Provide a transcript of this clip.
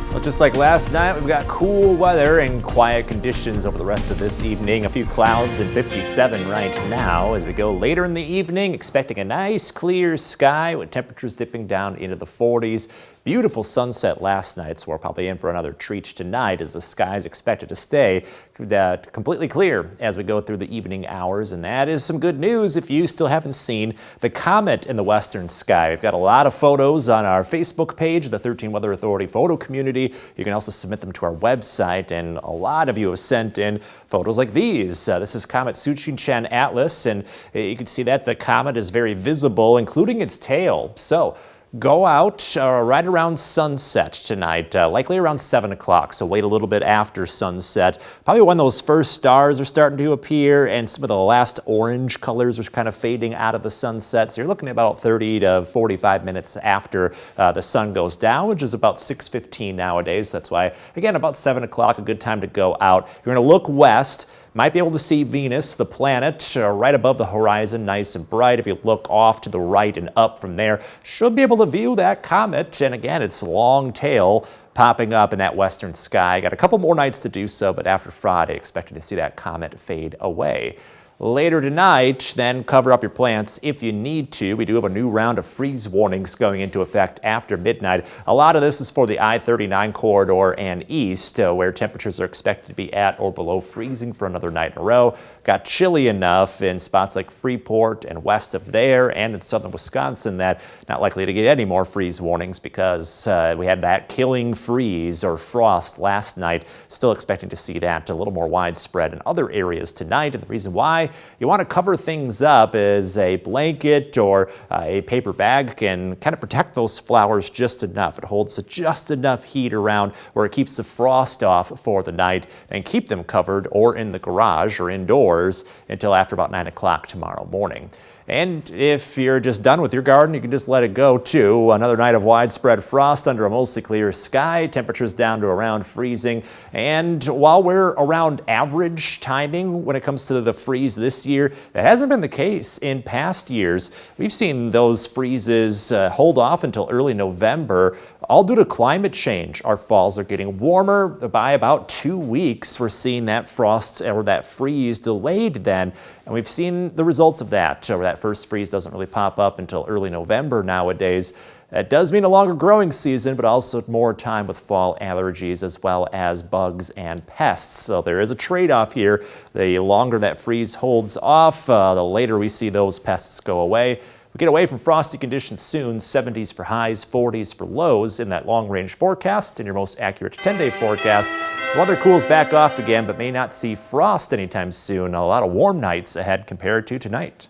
Well, just like last night, we've got cool weather and quiet conditions over the rest of this evening. A few clouds and 57 right now. As we go later in the evening, expecting a nice clear sky with temperatures dipping down into the 40s. Beautiful sunset last night, so we're probably in for another treat tonight as the sky is expected to stay completely clear as we go through the evening hours. And that is some good news if you still haven't seen the comet in the western sky. We've got a lot of photos on our Facebook page, the 13 Weather Authority photo community. You can also submit them to our website, and a lot of you have sent in photos like these. This is Comet Tsuchichen Atlas, and you can see that the comet is very visible, including its tail. So go out right around sunset tonight, likely around 7 o'clock, so wait a little bit after sunset. Probably when those first stars are starting to appear and some of the last orange colors are kind of fading out of the sunset. So you're looking at about 30 to 45 minutes after the sun goes down, which is about 6:15 nowadays. That's why, again, about 7 o'clock, a good time to go out. You're going to look west. Might be able to see Venus, the planet, right above the horizon, nice and bright. If you look off to the right and up from there, should be able to view that comet. And again, its long tail popping up in that western sky. Got a couple more nights to do so, but after Friday, expecting to see that comet fade away. Later tonight, then cover up your plants if you need to. We do have a new round of freeze warnings going into effect after midnight. A lot of this is for the I-39 corridor and east, where temperatures are expected to be at or below freezing for another night in a row. Got chilly enough in spots like Freeport and west of there and in southern Wisconsin that not likely to get any more freeze warnings because we had that killing freeze or frost last night. Still expecting to see that a little more widespread in other areas tonight. And the reason why you want to cover things up is a blanket or a paper bag can kind of protect those flowers just enough. It holds just enough heat around where it keeps the frost off for the night and keep them covered or in the garage or indoors until after about 9 o'clock tomorrow morning. And if you're just done with your garden, you can just let it go too. Another night of widespread frost under a mostly clear sky, temperatures down to around freezing. And while we're around average timing when it comes to the freeze this year, that hasn't been the case in past years. We've seen those freezes hold off until early November, all due to climate change. Our falls are getting warmer by about 2 weeks. We're seeing that frost or that freeze delayed then, and we've seen the results of that, where that first freeze doesn't really pop up until early November nowadays. That does mean a longer growing season, but also more time with fall allergies as well as bugs and pests. So there is a trade-off here. The longer that freeze holds off, the later we see those pests go away. We get away from frosty conditions soon, 70s for highs, 40s for lows in that long-range forecast and your most accurate 10-day forecast. The weather cools back off again, but may not see frost anytime soon. A lot of warm nights ahead compared to tonight.